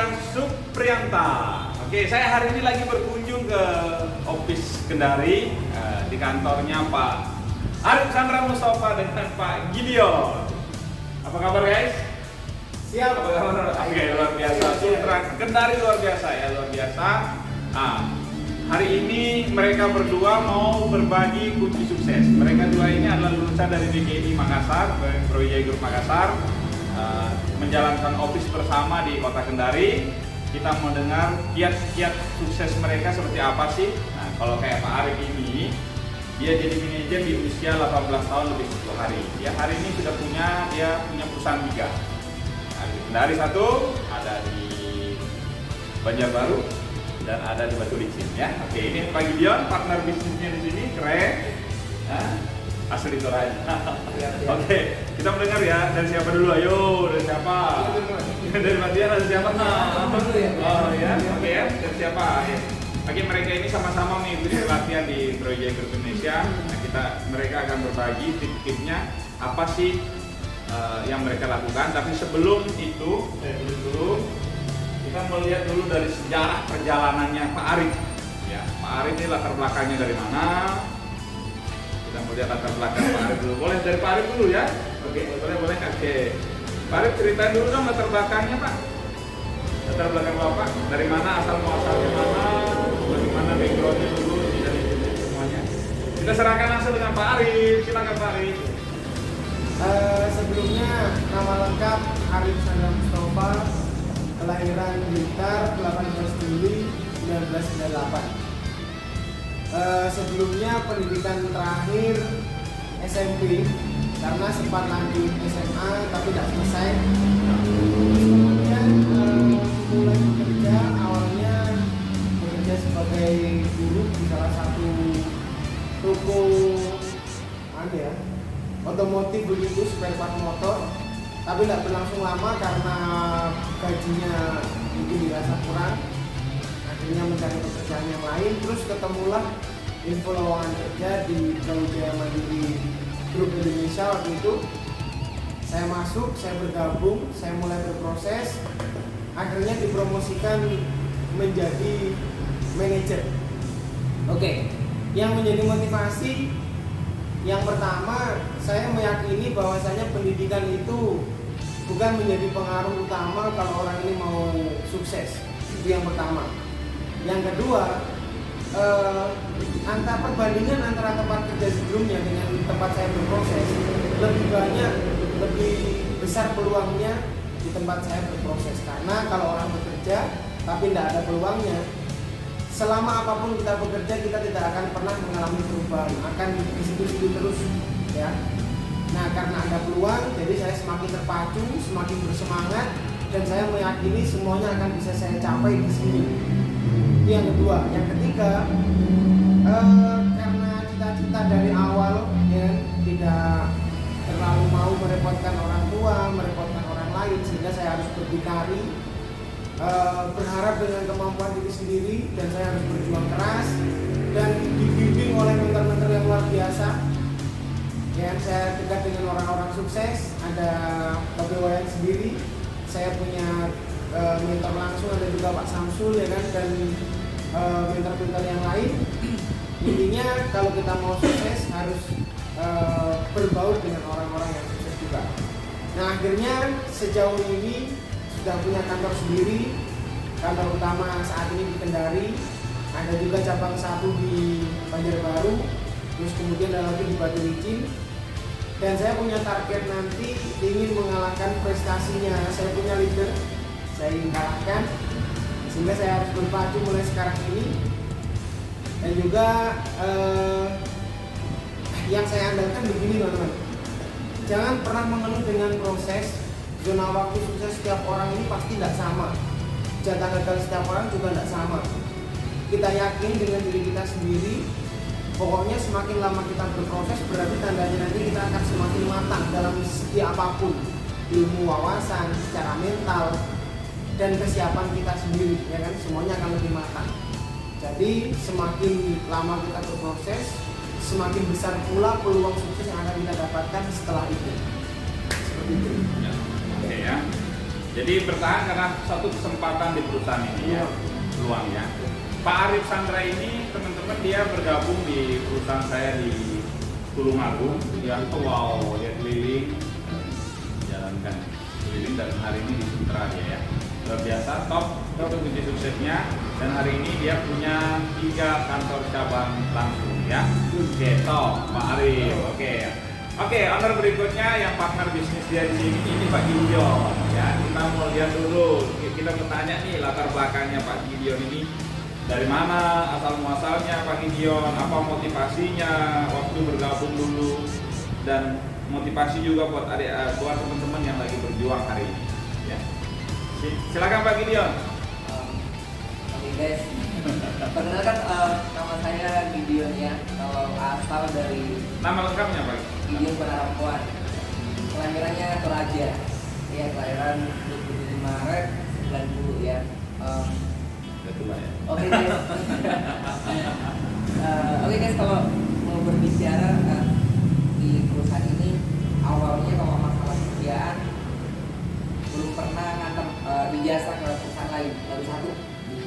Adrian Supriyanta. Oke, saya hari ini lagi berkunjung ke office Kendari di kantornya Pak Arif Chandra Mustafa dengan Pak Gideon. Apa kabar guys? Siap. Apa kabar? Oke, luar biasa. Sultra Kendari luar biasa ya, luar biasa. Hari ini mereka berdua mau berbagi kunci sukses. Mereka dua ini adalah lulusan dari DGI Makassar, Brawijaya Group Makassar. Menjalankan office bersama di Kota Kendari. Kita mau dengar kiat-kiat sukses mereka seperti apa sih. Nah, kalau kayak Pak Arif ini, dia jadi manajer di usia 18 tahun lebih 10 hari. Dia hari ini sudah punya perusahaan 3. Ada di Kendari 1, ada di Banjarbaru, dan ada di Batu Licin ya. Oke, ini Pak Gideon, partner bisnisnya di sini, keren. Asli Toraja. Oke, kita mendengar ya. Dari siapa dulu? Ayo, dari siapa? Dari Matian ada siapa? Oh ya, oke ya. Dari siapa? Oke, mereka ini sama-sama mengikuti pelatihan di Brawijaya Group Indonesia. Nah, mereka akan berbagi tip-tipnya apa sih yang mereka lakukan. Tapi sebelum itu, saya dulu kita melihat dulu dari sejarah perjalanannya Pak Arif. Ya, Pak Arif ini latar belakangnya dari mana? Kita melihat latar belakang Pak Arif dulu. Boleh dari Pak Arif dulu ya? Oke, boleh. Oke. Pak Arif ceritain dulu dong latar belakangnya Pak. Latar belakang Bapak, dari mana asal muasalnya mana, bagaimana backgroundnya dulu, dari semuanya. Kita serahkan langsung dengan Pak Arif. Silakan Pak Arif. Sebelumnya nama lengkap Arif Chandra Mustafa, kelahiran Blitar 18 Juli 1998. Sebelumnya pendidikan terakhir SMP karena sempat lanjut SMA tapi tidak selesai. Kemudian mulai bekerja, awalnya bekerja sebagai guru di salah satu toko otomotif begitu, spare part motor, tapi tidak berlangsung lama karena gajinya mungkin dirasa kurang. Akhirnya mencari pekerjaan yang lain, terus ketemulah info lowongan kerja di Brawijaya Mandiri Group Indonesia. Waktu itu saya masuk, saya bergabung, saya mulai berproses, akhirnya dipromosikan menjadi manajer. Oke, yang menjadi motivasi yang pertama, saya meyakini bahwasanya pendidikan itu bukan menjadi pengaruh utama kalau orang ini mau sukses. Itu yang pertama. Yang kedua, perbandingan antara tempat kerja sebelumnya dengan tempat saya berproses lebih besar peluangnya di tempat saya berproses, karena kalau orang bekerja tapi tidak ada peluangnya, selama apapun kita bekerja kita tidak akan pernah mengalami perubahan, akan di situ-situ terus ya. Nah, karena ada peluang, jadi saya semakin terpacu, semakin bersemangat, dan saya meyakini semuanya akan bisa saya capai di sini. Yang kedua, yang ketiga, karena cita-cita dari awal ya tidak terlalu mau merepotkan orang tua, merepotkan orang lain, sehingga saya harus berdikari, berharap dengan kemampuan diri sendiri, dan saya harus berjuang keras dan dibimbing oleh mentor-mentor yang luar biasa. Ya, saya dekat dengan orang-orang sukses, ada Pak Wayan sendiri, saya punya mentor langsung, ada juga Pak Samsul ya kan, dan mentor-mentor yang lain. Intinya kalau kita mau sukses harus berbaur dengan orang-orang yang sukses juga. Nah, akhirnya sejauh ini sudah punya kantor sendiri. Kantor utama saat ini di Kendari, ada juga cabang 1 di Banjarbaru, terus kemudian ada lagi di Batu Licin. Dan saya punya target nanti ingin mengalahkan prestasinya. Saya punya leader, saya ingin kalahkan, sehingga saya harus berpacu mulai sekarang ini. Dan juga yang saya andalkan begini teman-teman, jangan pernah mengeluh dengan proses. Zona waktu sukses setiap orang ini pasti tidak sama, jatah gagal setiap orang juga tidak sama. Kita yakin dengan diri kita sendiri. Pokoknya semakin lama kita berproses, berarti tandanya nanti kita akan semakin matang dalam segi apapun, ilmu, wawasan, secara mental, dan kesiapan kita sendiri, ya kan, semuanya akan lebih matang. Jadi semakin lama kita berproses, semakin besar pula peluang sukses yang akan kita dapatkan setelah itu. Seperti itu. Ya, oke ya. Jadi bertahan karena satu kesempatan di perusahaan ini ya, peluangnya. Pak Arif Sandra ini teman-teman dia bergabung di perusahaan saya di Tulungagung. Ya, wow, dia keliling, jalankan keliling dan hari ini di Sumatera dia ya. Luar biasa, top untuk kunci suksesnya. Dan hari ini dia punya 3 kantor cabang langsung ya. Oke, top Pak Arif. Oke, owner berikutnya yang partner bisnis dia di sini ini Pak Gideon. Ya, kita mau lihat dulu. Kita bertanya nih latar belakangnya Pak Gideon ini dari mana asal muasalnya Pak Gideon, apa motivasinya waktu bergabung dulu, dan motivasi juga buat buat teman-teman yang lagi berjuang hari ini. Ya. Silakan Pak Gideon. Oke guys, perkenalkan nama saya Gideon ya. Kalau asal dari Nama lengkapnya Pak? Gideon Penarapuan. Kelahirannya Toraja. Ya, kelahiran 27 Maret 90 ya. Udah tua ya. Oke guys. Oke guys, kalau mau berbicara di perusahaan ini, awalnya kalau masalah kerjaan belum pernah ngantar ijazah ke perusahaan lain, baru satu di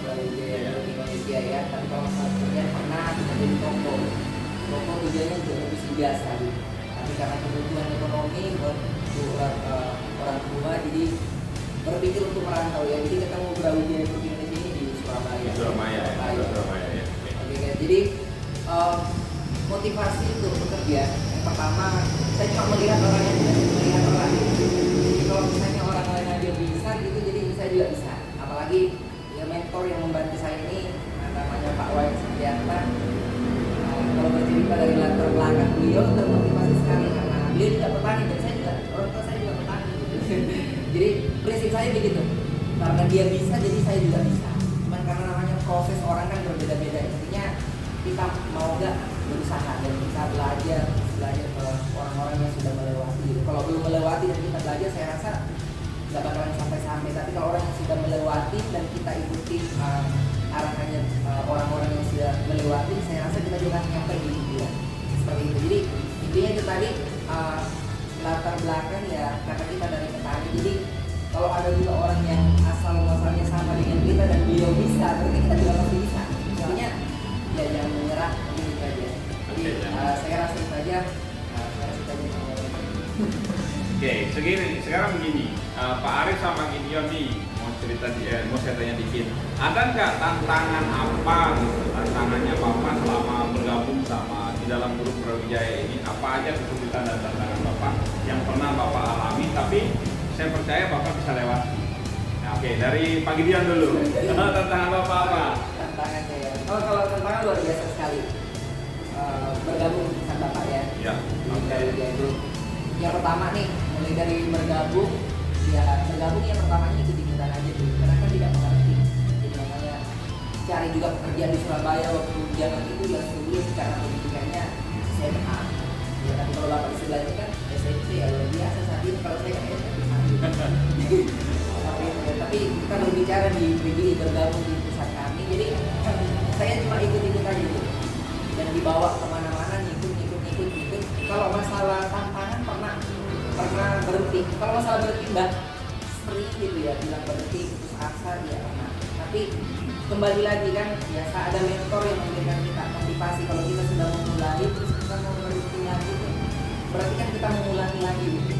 Brawijaya Indonesia ya. Tapi kalau masalah kerjaan pernah kita jadi toko tujuannya untuk lebih ijazah gitu. Tapi karena kebutuhan ekonomi buat orang tua, jadi berpikir untuk merantau ya. Jadi ketemu Brawijaya Indonesia ini di Surabaya. Surabaya ya. Oke guys, jadi motivasi untuk bekerja yang pertama, saya cuma melihat orang yang melihat orang. Jadi kalau misalnya orang lain aja bisa gitu, jadi saya juga bisa. Apalagi ya mentor yang membantu saya ini namanya Pak Wayan Sugianta. Kalau bercerita dari latar belakang beliau termotivasi sekali karena beliau juga petani dan saya juga, orang tua saya juga petani gitu. Jadi prinsip saya begitu, karena dia bisa jadi saya juga bisa. Cuman karena namanya proses orang kan berbeda-beda, intinya kita mau nggak berusaha dan kita belajar ke orang-orang yang sudah melewati. Kalau belum melewati dan kita belajar, saya rasa nggak bakalan sampai-sampai. Tapi kalau orang yang sudah melewati dan kita ikuti arahannya orang-orang yang sudah melewati, saya rasa kita juga akan nyampe di tujuan. Seperti itu. Jadi intinya itu tadi latar belakang ya, karena kita dari petani. Jadi kalau ada juga orang yang asal muasalnya sama dengan kita dan beliau bisa, berarti kita juga pasti bisa. Intinya ya jangan menyerah, ini aja. Jadi saya rasa itu aja. Oke, sekarang begini, Pak Arif sama Gideon nih mau saya tanya dikit. Ada nggak tantangan apa gitu, tantangannya Bapak selama bergabung sama di dalam grup Brawijaya ini? Apa aja kesulitan dan tantangan Bapak yang pernah Bapak alami, tapi saya percaya Bapak bisa lewati. Nah, oke, dari Pak Gideon dulu. Tantangan Bapak apa? Tantangannya ya. Kalau tantangan luar biasa sekali. Bergabung dengan Bapak ya. Ya. Oke. Itu. Yang pertama nih, mulai dari bergabung yang pertamanya ikut-ikutan aja dulu, karena kan tidak mengerti. Jadi makanya cari juga pekerjaan di Surabaya waktu zaman itu ya sulit karena pendidikannya SMA. Ya tapi kalau Bapak di sebelah ini kan SMP ya luar biasa saat ini, kalau saya kan SMP. Tapi kita berbicara di PGI bergabung di pusat kami, jadi saya cuma ikut-ikut aja gitu. Dan dibawa kemana-mana ngikut. Kalau masalah tantangan pernah berhenti. Kalau masalah berhenti mbak sering gitu ya bilang berhenti putus asa ya pernah. Tapi kembali lagi kan biasa ada mentor yang memberikan kita motivasi. Kalau kita sudah memulai terus kita mau berhenti lagi tuh, berarti kan kita mengulangi lagi gitu.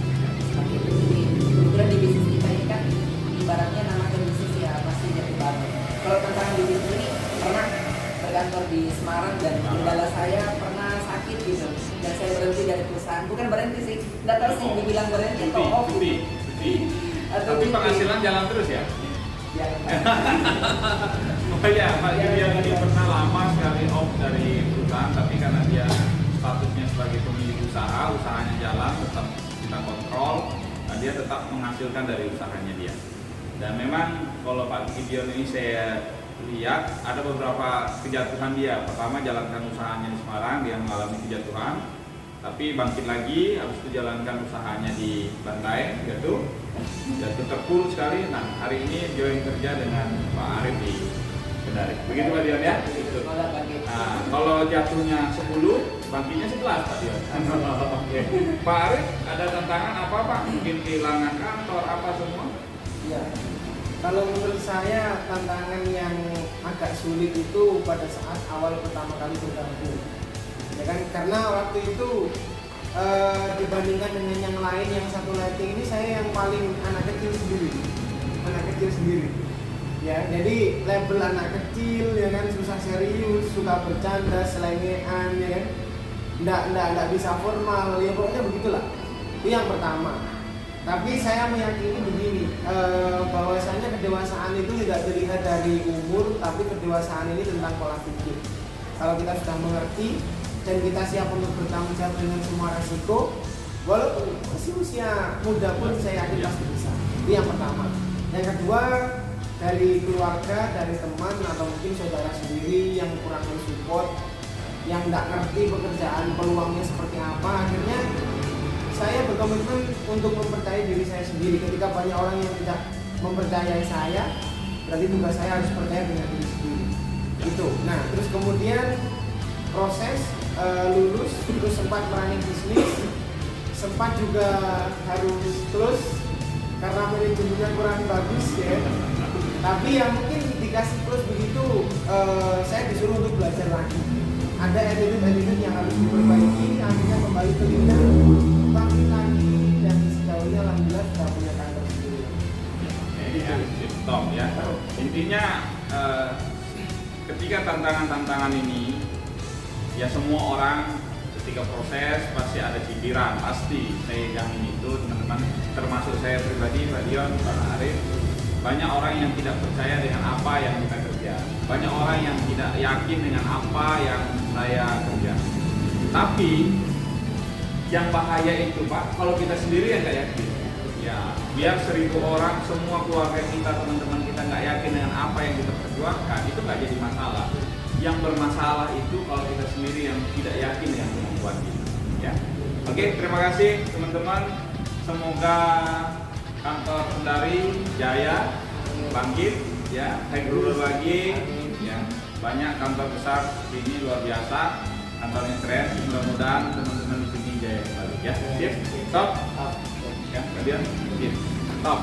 Seperti itu. Jadi kebetulan di bisnis kita ini kan ibaratnya namanya bisnis ya pasti jadi banget. Kalau tantangan di bisnis ini pernah berkantor di Semarang dan kendala saya pernah sakit gitu dan saya berhenti dari perusahaan. Bukan berhenti sih, nggak tahu sih dibilang berhenti atau off gitu. Tapi penghasilan jalan terus ya? Ya. Oh ya, Pak Gideon ini pernah lama sekali off dari perusahaan, tapi karena dia statusnya sebagai pemilik usaha, usahanya jalan, tetap kita kontrol, nah dia tetap menghasilkan dari usahanya dia. Dan memang kalau Pak Gideon ini saya lihat ada beberapa kejatuhan dia. Pertama jalankan usahanya di Semarang, dia mengalami kejatuhan, tapi bangkit lagi, habis itu jalankan usahanya di Bantai, jatuh terpuruk sekali. Nah hari ini join kerja dengan Pak Arif di Kendari. Begitu Pak Dion ya? Gitu. Sekolah bangkit. Nah, kalau jatuhnya 10, bangkitnya 11 Pak Dion. Oke. Pak Arif, ada tantangan apa Pak? Mungkin kehilangan kantor apa semua? Iya. Kalau menurut saya tantangan yang agak sulit itu pada saat awal pertama kali bergabung, ya kan? Karena waktu itu dibandingkan dengan yang lain yang satu lighting ini, saya yang paling anak kecil sendiri. Ya, jadi label anak kecil, ya kan, susah serius, suka bercanda, selengean, ya kan, nggak bisa formal, ya pokoknya begitulah. Itu yang pertama. Tapi saya meyakini begini, bahwasanya kedewasaan itu tidak dilihat dari umur, tapi kedewasaan ini tentang pola pikir. Kalau kita sudah mengerti dan kita siap untuk bertanggung jawab dengan semua resiko, walaupun masih usia muda pun saya yakin pasti bisa. Itu yang pertama. Yang kedua, dari keluarga, dari teman atau mungkin saudara sendiri yang kurang mensupport, yang nggak ngerti pekerjaan peluangnya seperti apa, akhirnya saya berkomitmen untuk mempercayai diri saya sendiri. Ketika banyak orang yang tidak mempercayai saya, berarti tugas saya harus percaya dengan diri sendiri. Itu. Nah, terus kemudian proses lulus, terus sempat merangin bisnis, sempat juga harus terus karena manajemennya kurang bagus ya. Tapi ya mungkin dikasih plus begitu, saya disuruh untuk belajar lagi. Ada attitude yang harus diperbaiki, akhirnya kembali ke lidah, bangkit lagi, dan sejauh ini alhamdulillah sudah punya kantor sendiri. Ya, top ya. Intinya ketika tantangan-tantangan ini, ya semua orang ketika proses pasti ada cibiran, pasti. Saya jamin itu teman-teman, termasuk saya pribadi, Pak Dion, Pak Arif. Banyak orang yang tidak percaya dengan apa yang kita kerja. Banyak orang yang tidak yakin dengan apa yang saya kerja. Tapi yang bahaya itu Pak, kalau kita sendiri yang nggak yakin. Ya, biar 1000 orang, semua keluarga kita, teman-teman kita nggak yakin dengan apa yang kita perjuangkan, itu nggak jadi masalah. Yang bermasalah itu kalau kita sendiri yang tidak yakin dengan kemampuan kita. Ya, oke, terima kasih teman-teman. Semoga kantor Kendari Jaya bangkit, ya, naik dulu lagi, ya, banyak kantor besar ini luar biasa, kantornya keren, mudah-mudahan teman-teman di sini jaya kembali, ya, sip, stop, ya, kalian, sip, stop.